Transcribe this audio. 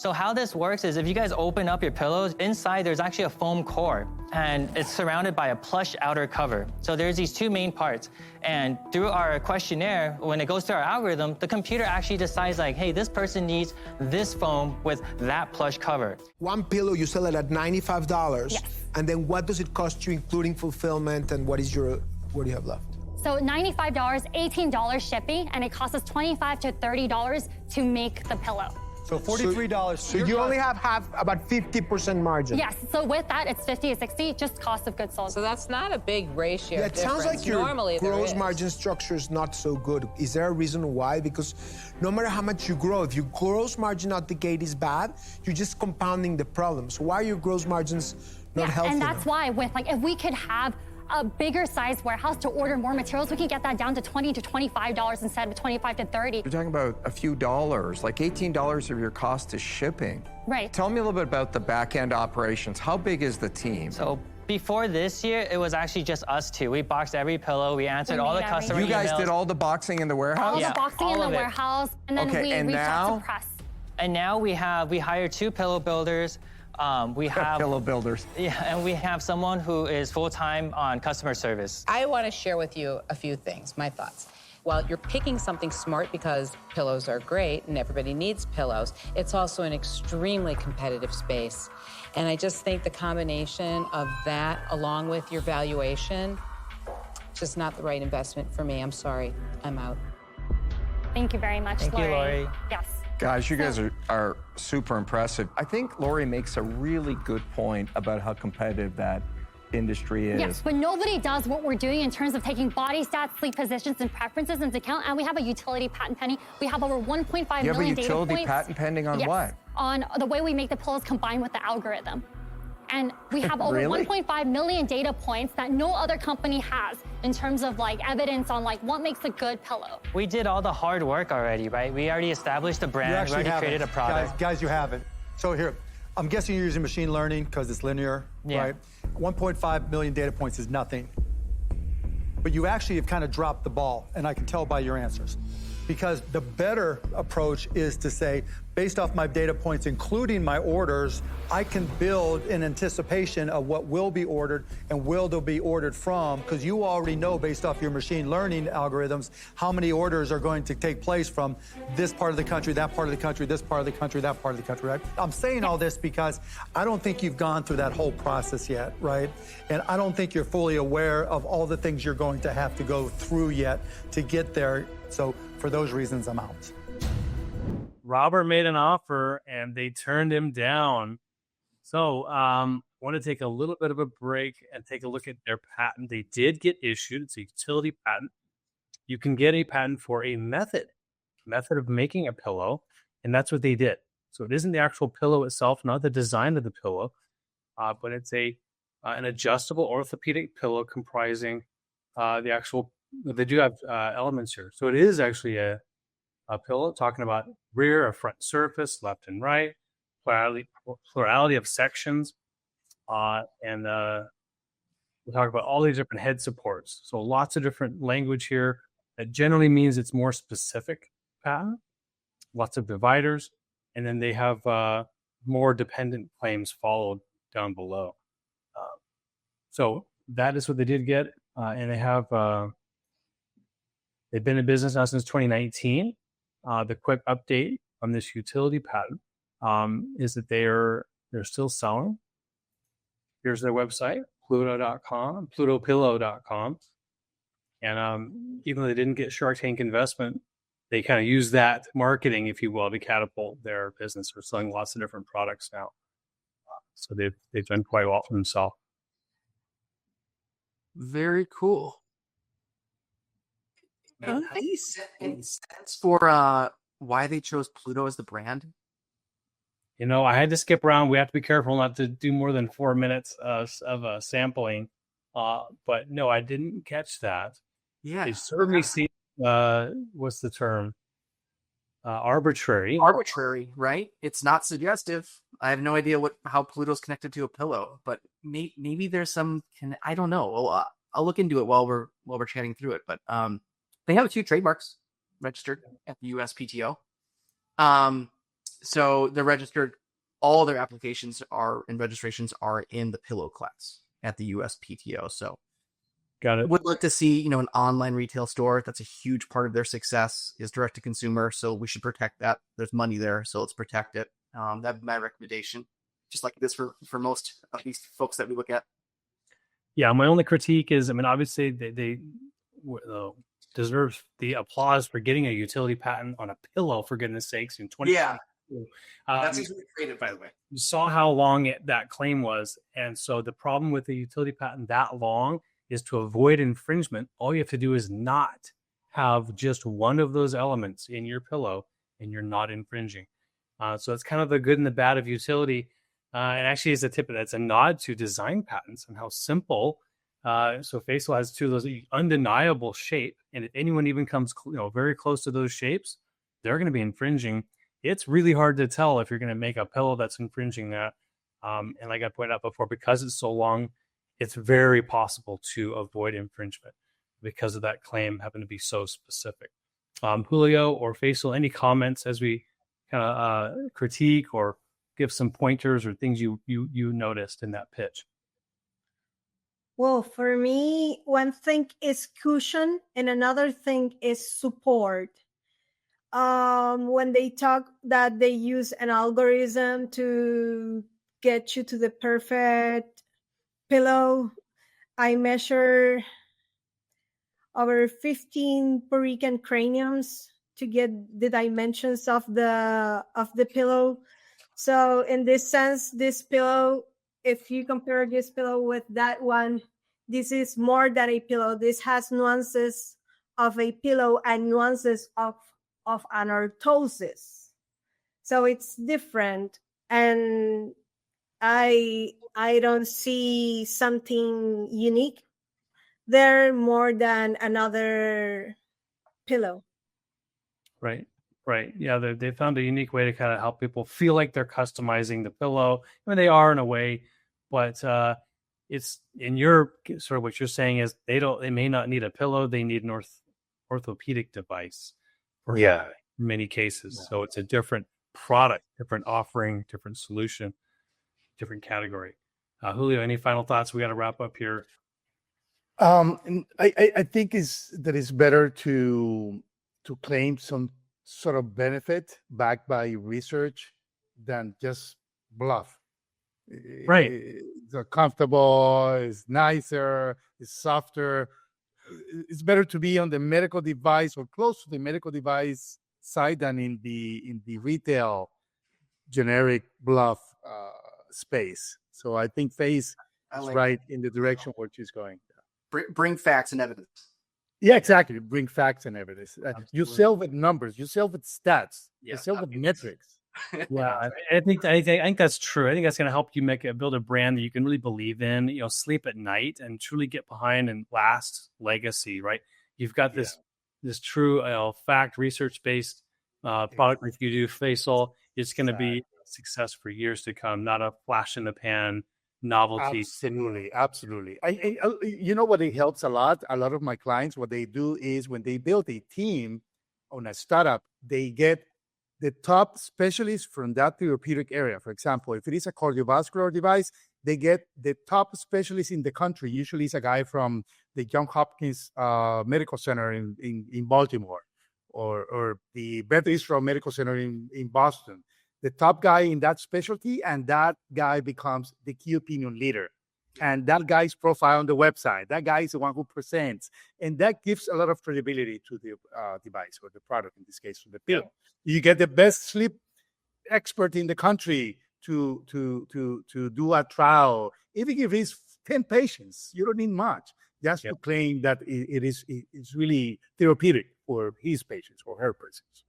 So how this works is if you guys open up your pillows, inside there's actually a foam core, and it's surrounded by a plush outer cover. So there's these two main parts. And through our questionnaire, when it goes through our algorithm, the computer actually decides like, hey, this person needs this foam with that plush cover. One pillow, you sell it at $95. Yes. And then what does it cost you, including fulfillment, and what do you have left? So $95, $18 shipping, and it costs us $25 to $30 to make the pillow. So $43. So you only have about 50% margin. Yes, so with that, it's 50 to 60, just cost of goods sold. So that's not a big ratio. Yeah, it sounds like your Normally gross margin structure is not so good. Is there a reason why? Because no matter how much you grow, if your gross margin out the gate is bad, you're just compounding the problem. So why are your gross margins not healthy and that's enough? why with like, if we could have a bigger size warehouse to order more materials, we can get that down to $20 to $25 instead of $25 to $30. You're talking about a few dollars, like $18 of your cost is shipping. Right. Tell me a little bit about the back-end operations. How big is the team? So before this year, it was actually just us two. We boxed every pillow, we answered all the customer You guys emails. did all the boxing in the warehouse? All the boxing in the warehouse, and then we reached out to press. And now we hired 2 pillow builders. We have pillow builders. Yeah, and we have someone who is full-time on customer service. I want to share with you a few things, my thoughts. While you're picking something smart because pillows are great and everybody needs pillows, it's also an extremely competitive space. And I just think the combination of that along with your valuation, just not the right investment for me. I'm sorry, I'm out. Thank you very much, Thank you, Lori. Yes. Guys, you guys are super impressive. I think Lori makes a really good point about how competitive that industry is. Yes, but nobody does what we're doing in terms of taking body stats, sleep positions, and preferences into account. And we have a utility patent pending. We have over 1.5 million data points. You have a utility patent pending on what? On the way we make the pillows combined with the algorithm. And we have over Really? 1.5 million data points that no other company has in terms of like evidence on like what makes a good pillow. We did all the hard work already, right? We already established the brand, we already created a product. Guys, you haven't. So here, I'm guessing you're using machine learning because it's linear, right? 1.5 million data points is nothing. But you actually have kind of dropped the ball, and I can tell by your answers. Because the better approach is to say, based off my data points, including my orders, I can build in anticipation of what will be ordered and will they be ordered from, because you already know based off your machine learning algorithms how many orders are going to take place from this part of the country, that part of the country, this part of the country, that part of the country, right? I'm saying all this because I don't think you've gone through that whole process yet, right? And I don't think you're fully aware of all the things you're going to have to go through yet to get there. So for those reasons, I'm out. Robert made an offer and they turned him down. So I want to take a little bit of a break and take a look at their patent. They did get issued. It's a utility patent. You can get a patent for a method of making a pillow, and that's what they did. So it isn't the actual pillow itself, not the design of the pillow, but it's an adjustable orthopedic pillow comprising the actual. They do have elements here, so it is actually a pillow talking about rear or front surface, left and right, plurality of sections, and we'll talk about all these different head supports. So lots of different language here. That generally means it's more specific patent, lots of dividers, and then they have more dependent claims followed down below. So that is what they did get, and they have they've been in business now since 2019. The quick update on this utility patent is that they're still selling. Here's their website, Pluto.com, PlutoPillow.com. And even though they didn't get Shark Tank investment, they kind of use that marketing, if you will, to catapult their business. They're selling lots of different products now. So they've done quite well for themselves. Very cool. Any sense for why they chose Pluto as the brand? You know, I had to skip around. We have to be careful not to do more than 4 minutes of sampling. But no, I didn't catch that. Yeah. They certainly seem, what's the term? Arbitrary. Arbitrary, right? It's not suggestive. I have no idea how Pluto's connected to a pillow, but maybe there's some. I don't know. Well, I'll look into it while we're chatting through it. But they have 2 trademarks registered at the USPTO. So they're registered. All their applications are and registrations are in the pillow class at the USPTO. So Got it. would like to see, an online retail store. That's a huge part of their success is direct to consumer. So we should protect that. There's money there, so let's protect it. That'd be my recommendation. Just like this for most of these folks that we look at. Yeah, my only critique is, obviously they deserve the applause for getting a utility patent on a pillow, for goodness sakes, in 20. Yeah, that's really creative, by the way. You saw how long that claim was, and so the problem with the utility patent that long is to avoid infringement. All you have to do is not have just one of those elements in your pillow, and you're not infringing. So it's kind of the good and the bad of utility. And actually, as a tip, that's a nod to design patents and how simple. So Facial has two of those undeniable shape, and if anyone even comes, very close to those shapes, they're going to be infringing. It's really hard to tell if you're going to make a pillow that's infringing that. And like I pointed out before, because it's so long, it's very possible to avoid infringement because of that claim having to be so specific. Julio or Facial, any comments as we kind of critique or give some pointers or things you noticed in that pitch? Well, for me, one thing is cushion and another thing is support. When they talk that they use an algorithm to get you to the perfect pillow, I measure over 15 Puerto Rican craniums to get the dimensions of the pillow. So in this sense, this pillow, if you compare this pillow with that one, this is more than a pillow. This has nuances of a pillow and nuances of an orthosis. So it's different. And I don't see something unique there more than another pillow. Right. Yeah, they found a unique way to kind of help people feel like they're customizing the pillow. They are in a way, but it's in your sort of what you're saying is they may not need a pillow. They need an orthopedic device for many cases. Yeah. So it's a different product, different offering, different solution, different category. Julio, any final thoughts? We got to wrap up here. I think that it's better to claim some sort of benefit backed by research than just bluff. Right. It's comfortable, it's nicer, it's softer. It's better to be on the medical device or close to the medical device side than in the retail generic bluff space. So I think Face is right in the direction where she's going. Bring facts and evidence. Yeah, exactly. Bring facts and evidence. You sell with numbers. You sell with stats. You sell with metrics. Yeah, I think that's true. I think that's going to help you build a brand that you can really believe in. Sleep at night and truly get behind and last legacy. Right? You've got this true fact research based product like you do, Facial. It's going to be a success for years to come, not a flash in the pan novelty. Absolutely. I you know what, it helps a lot of my clients, what they do is when they build a team on a startup, they get the top specialists from that therapeutic area. For example, if it is a cardiovascular device, they get the top specialists in the country. Usually it's a guy from the Johns Hopkins Medical Center in Baltimore or the Beth Israel Medical Center in Boston. The top guy in that specialty, and that guy becomes the key opinion leader. And that guy's profile on the website, that guy is the one who presents. And that gives a lot of credibility to the device or the product, in this case, to the pill. You get the best sleep expert in the country to do a trial. Even if it's 10 patients, you don't need much. Just to claim that it's really therapeutic for his patients or her patients.